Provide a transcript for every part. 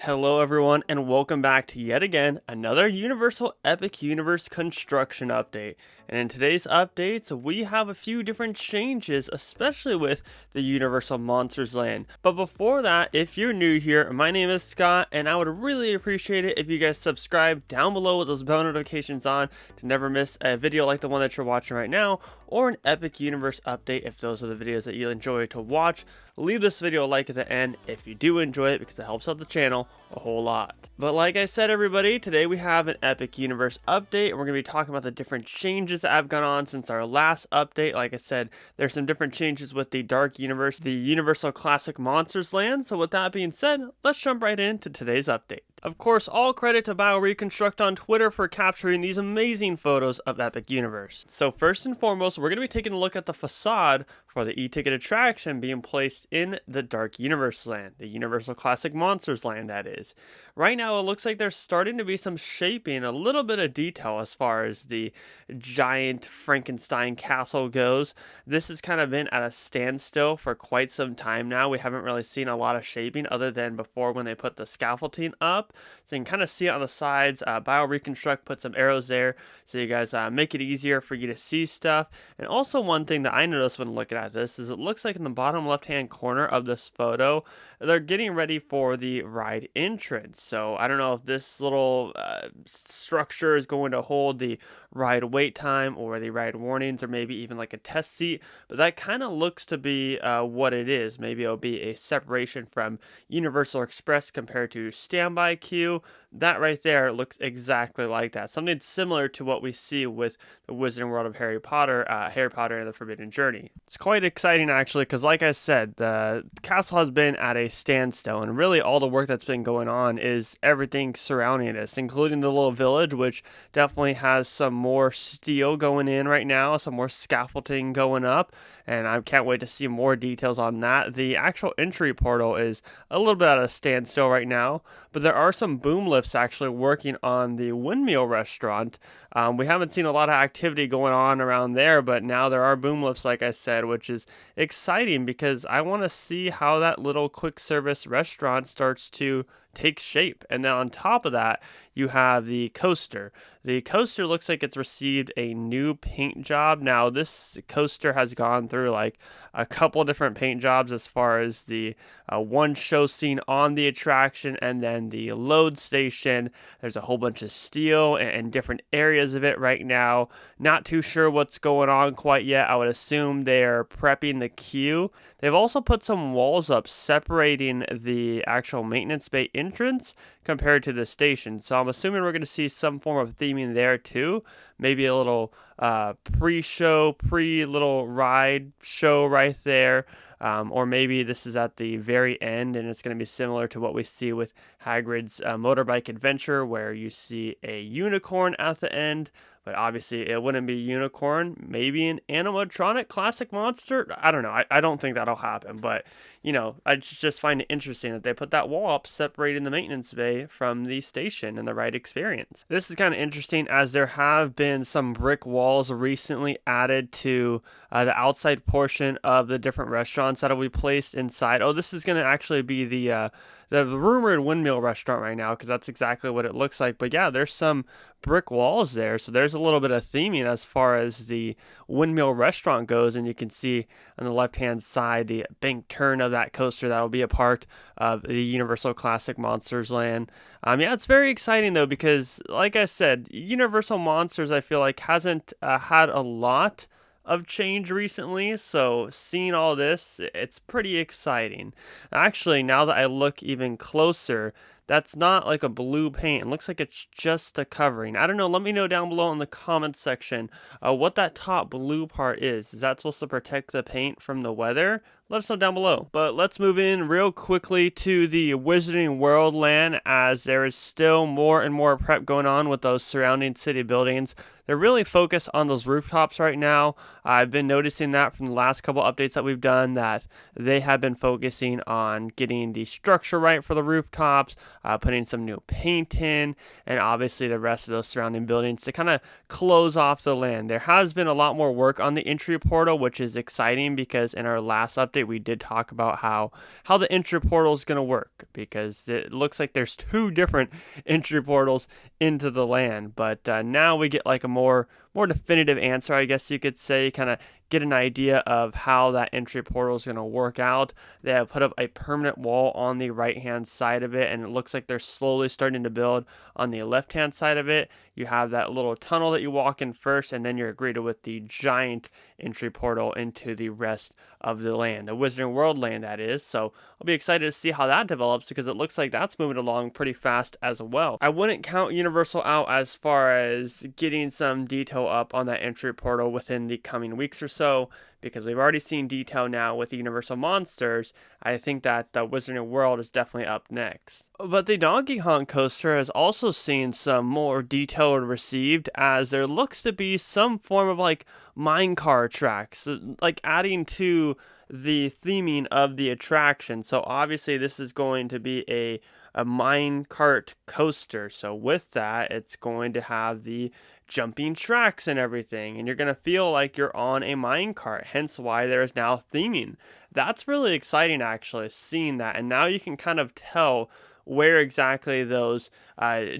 Hello, everyone, and welcome back to yet again another Universal Epic Universe construction update. And in today's updates, we have a few different changes, especially with the Universal Monsters Land. But before that, if you're new here, my name is Scott, and I would really appreciate it if you guys subscribe down below with those bell notifications on to never miss a video like the one that you're watching right now, or an Epic Universe update if those are the videos that you enjoy to watch. Leave this video a like at the end if you do enjoy it because it helps out the channel a whole lot. But like I said, everybody, today we have an Epic Universe update, and we're going to be talking about the different changes that have gone on since our last update. Like I said, there's some different changes with the Dark Universe, the Universal Classic Monsters Land. So with that being said, let's jump right into today's update. Of course, all credit to BioReconstruct on Twitter for capturing these amazing photos of Epic Universe. So first and foremost, we're going to be taking a look at the facade for the e-ticket attraction being placed in the Dark Universe land, the Universal Classic Monsters land, that is. Right now, it looks like there's starting to be some shaping, a little bit of detail as far as the giant Frankenstein castle goes. This has kind of been at a standstill for quite some time now. We haven't really seen a lot of shaping other than before when they put the scaffolding up. So you can kind of see it on the sides. BioReconstruct put some arrows there so you guys make it easier for you to see stuff. And also one thing that I noticed when looking at this is it looks like in the bottom left hand corner of this photo they're getting ready for the ride entrance. So I don't know if this little structure is going to hold the ride wait time or the ride warnings or maybe even like a test seat, but that kind of looks to be what it is. Maybe it'll be a separation from Universal Express compared to standby queue. That right there looks exactly like that. Something similar to what we see with the Wizarding World of Harry Potter, Harry Potter and the Forbidden Journey. It's quite exciting actually, because like I said, the castle has been at a standstill, and really all the work that's been going on is everything surrounding this, including the little village, which definitely has some more steel going in right now, some more scaffolding going up, and I can't wait to see more details on that. The actual entry portal is a little bit at a standstill right now, but there are some boom lifts actually working on the Windmill Restaurant. We haven't seen a lot of activity going on around there, but now there are boom lifts, like I said, which is exciting because I want to see how that little quick service restaurant starts to take shape. And then on top of that, you have the coaster. The coaster looks like it's received a new paint job. Now, this coaster has gone through like a couple different paint jobs as far as the one show scene on the attraction and then the load station. There's a whole bunch of steel and different areas of it right now. Not too sure what's going on quite yet. I would assume they're prepping the queue. They've also put some walls up separating the actual maintenance bay entrance compared to the station. So I'm assuming we're going to see some form of theming there too. Maybe a little pre-show, pre-little ride show right there. Or maybe this is at the very end and it's going to be similar to what we see with Hagrid's Motorbike Adventure, where you see a unicorn at the end. But obviously it wouldn't be a unicorn, maybe an animatronic classic monster. I don't know. I don't think that'll happen. But, you know, I just find it interesting that they put that wall up separating the maintenance bay from the station and the ride experience. This is kind of interesting as there have been some brick walls recently added to the outside portion of the different restaurants that will be placed inside. Oh, this is going to actually be the rumored Windmill Restaurant right now, because that's exactly what it looks like. But yeah, there's some brick walls there, so there's a little bit of theming as far as the Windmill Restaurant goes, and you can see on the left hand side the bank turn of that coaster that will be a part of the Universal Classic Monsters Land. Yeah, it's very exciting though, because like I said, Universal Monsters I feel like hasn't had a lot of change recently, so seeing all this, it's pretty exciting. Actually, now that I look even closer, that's not like a blue paint. It looks like it's just a covering. I don't know. Let me know down below in the comments section what that top blue part is. Is that supposed to protect the paint from the weather? Let us know down below. But let's move in real quickly to the Wizarding World land, as there is still more and more prep going on with those surrounding city buildings. They're really focused on those rooftops right now. I've been noticing that from the last couple updates that we've done, that they have been focusing on getting the structure right for the rooftops, putting some new paint in, and obviously the rest of those surrounding buildings to kind of close off the land. There has been a lot more work on the entry portal, which is exciting because in our last update update, we did talk about how the entry portal is going to work, because it looks like there's two different entry portals into the land. But now we get like a more definitive answer, I guess you could say, kind of get an idea of how that entry portal is going to work out. They have put up a permanent wall on the right hand side of it, and it looks like they're slowly starting to build on the left hand side of it. You have that little tunnel that you walk in first, and then you're greeted with the giant entry portal into the rest of the land, the Wizarding World land, that is. So I'll be excited to see how that develops, because it looks like that's moving along pretty fast as well. I wouldn't count Universal out as far as getting some detail up on that entry portal within the coming weeks or so, because we've already seen detail now with the Universal Monsters. I think that the Wizarding World is definitely up next. But the Donkey Kong coaster has also seen some more detail received, as there looks to be some form of like minecart tracks, like adding to the theming of the attraction. So obviously this is going to be a minecart coaster. So with that, it's going to have the jumping tracks and everything, and you're going to feel like you're on a minecart, hence why there is now theming. That's really exciting, actually, seeing that. And now you can kind of tell where exactly those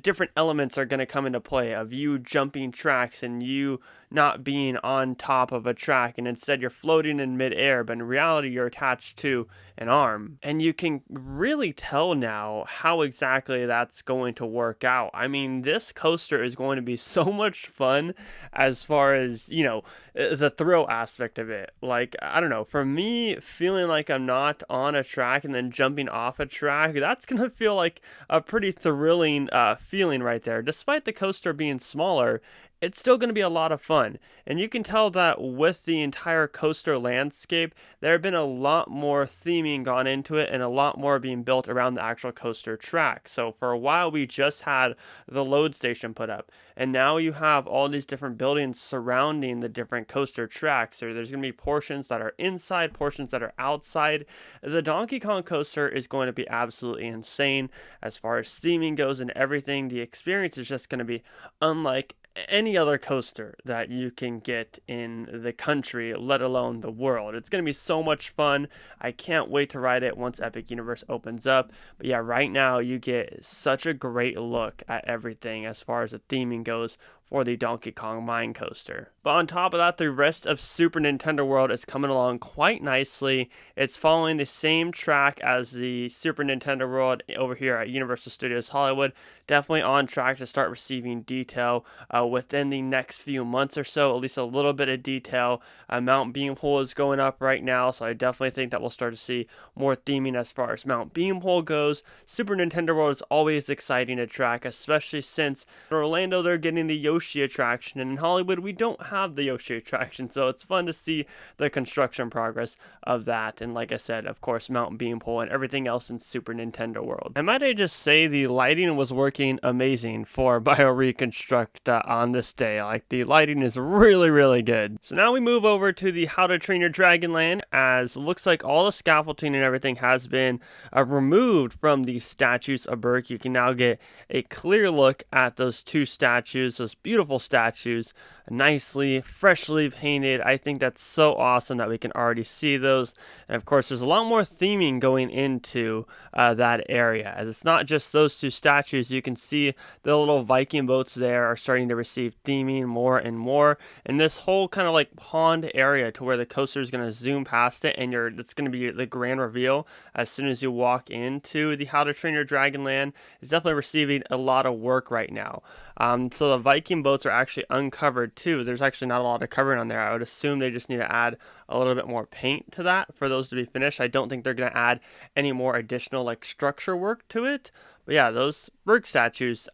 different elements are going to come into play, of you jumping tracks and you not being on top of a track, and instead you're floating in midair, but in reality you're attached to an arm. And you can really tell now how exactly that's going to work out. I mean, this coaster is going to be so much fun, as far as, you know, the thrill aspect of it. Like, I don't know, for me, feeling like I'm not on a track and then jumping off a track, that's going to feel like a pretty thrilling feeling right there. Despite the coaster being smaller, it's still going to be a lot of fun. And you can tell that with the entire coaster landscape, there have been a lot more theming gone into it, and a lot more being built around the actual coaster track. So for a while, we just had the load station put up, and now you have all these different buildings surrounding the different coaster tracks. So there's going to be portions that are inside, portions that are outside. The Donkey Kong coaster is going to be absolutely insane as far as theming goes and everything. The experience is just going to be unlike any other coaster that you can get in the country, let alone the world. It's going to be so much fun. I can't wait to ride it once Epic Universe opens up. But yeah, right now you get such a great look at everything as far as the theming goes for the Donkey Kong Mine Coaster. But on top of that, the rest of Super Nintendo World is coming along quite nicely. It's following the same track as the Super Nintendo World over here at Universal Studios Hollywood. Definitely on track to start receiving detail within the next few months or so, at least a little bit of detail. Mount Beanpole is going up right now, so I definitely think that we'll start to see more theming as far as Mount Beanpole goes. Super Nintendo World is always exciting to track, especially since in Orlando they're getting the Yoshi attraction, and in Hollywood we don't have the Yoshi attraction, so it's fun to see the construction progress of that. And like I said, of course, Mount Beanpole and everything else in Super Nintendo World. And might I just say, the lighting was working amazing for BioReconstruct on this day. Like, the lighting is really good. So now we move over to the How to Train Your Dragon Land, as it looks like all the scaffolding and everything has been removed from the statues of Berk. You can now get a clear look at those two statues, those beautiful statues, nicely, freshly painted. I think that's so awesome that we can already see those. And of course, there's a lot more theming going into that area, as it's not just those two statues. You can see the little Viking boats there are starting to receive theming more and more, and this whole kind of like pond area to where the coaster is going to zoom past it, and it's going to be the grand reveal as soon as you walk into the How to Train Your Dragon Land. Is definitely receiving a lot of work right now. So the Viking boats are actually uncovered too. There's actually not a lot of covering on there. I would assume they just need to add a little bit more paint to that for those to be finished. I don't think they're going to add any more additional like structure work to it. But yeah, those Berk statues,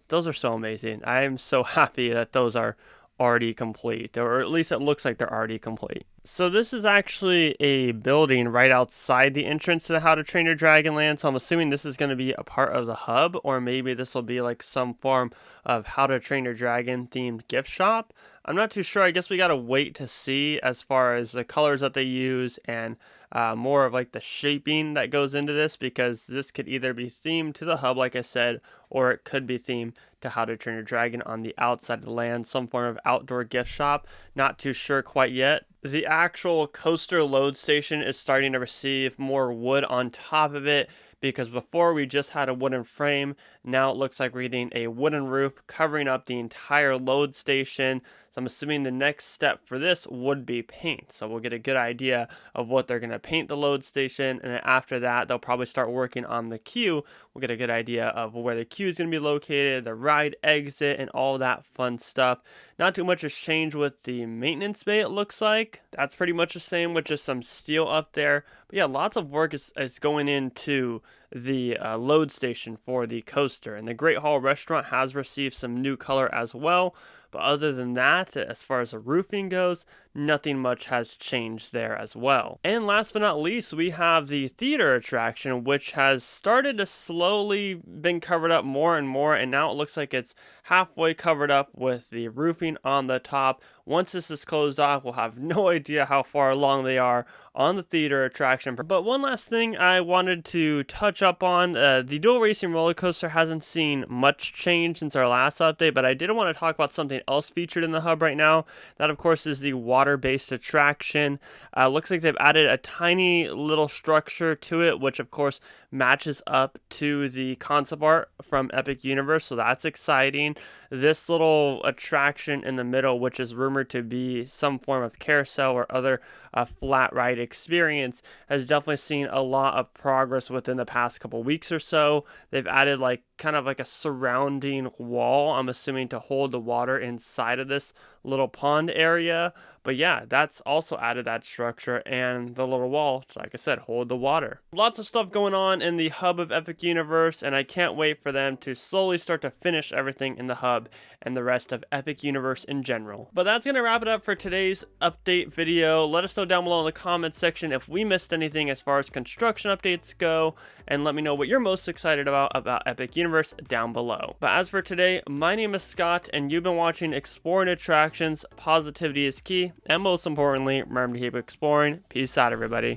those are so amazing. I am so happy that those are already complete, or at least it looks like they're already complete. So this is actually a building right outside the entrance to the How to Train Your Dragon Land. So I'm assuming this is going to be a part of the hub, or maybe this will be like some form of How to Train Your Dragon themed gift shop. I'm not too sure. I guess we got to wait to see as far as the colors that they use and more of like the shaping that goes into this, because this could either be themed to the hub, like I said, or it could be themed to How to Train Your Dragon on the outside of the land, some form of outdoor gift shop. Not too sure quite yet. The actual coaster load station is starting to receive more wood on top of it, because before we just had a wooden frame. Now it looks like we're getting a wooden roof covering up the entire load station. So I'm assuming the next step for this would be paint. So we'll get a good idea of what they're going to paint the load station, and then after that they'll probably start working on the queue. We'll get a good idea of where the queue is going to be located, the ride exit, and all that fun stuff. Not too much has changed with the maintenance bay, it looks like. That's pretty much the same with just some steel up there. But yeah, lots of work is going into the load station for the coaster. And the Great Hall restaurant has received some new color as well. But other than that, as far as the roofing goes, nothing much has changed there as well. And last but not least, we have the theater attraction, which has started to slowly been covered up more and more, and now it looks like it's halfway covered up with the roofing on the top. Once this is closed off, we'll have no idea how far along they are on the theater attraction. But one last thing I wanted to touch up on, the Dual Racing roller coaster hasn't seen much change since our last update, but I did want to talk about something else featured in the hub right now. That of course is the water-based attraction. Looks like they've added a tiny little structure to it, which of course matches up to the concept art from Epic Universe, so that's exciting. This little attraction in the middle, which is rumored to be some form of carousel or other flat ride experience, has definitely seen a lot of progress within the past couple weeks or so. They've added like kind of like a surrounding wall, I'm assuming, to hold the water inside of this little pond area. But yeah, that's also added that structure, and the little wall, like I said, hold the water. Lots of stuff going on in the hub of Epic Universe, and I can't wait for them to slowly start to finish everything in the hub and the rest of Epic Universe in general. But that's going to wrap it up for today's update video. Let us know down below in the comments section if we missed anything as far as construction updates go, and let me know what you're most excited about Epic Universe down below. But as for today, my name is Scott, and you've been watching Exploring Attractions. Positivity is key, and most importantly, remember to keep exploring. Peace out, everybody.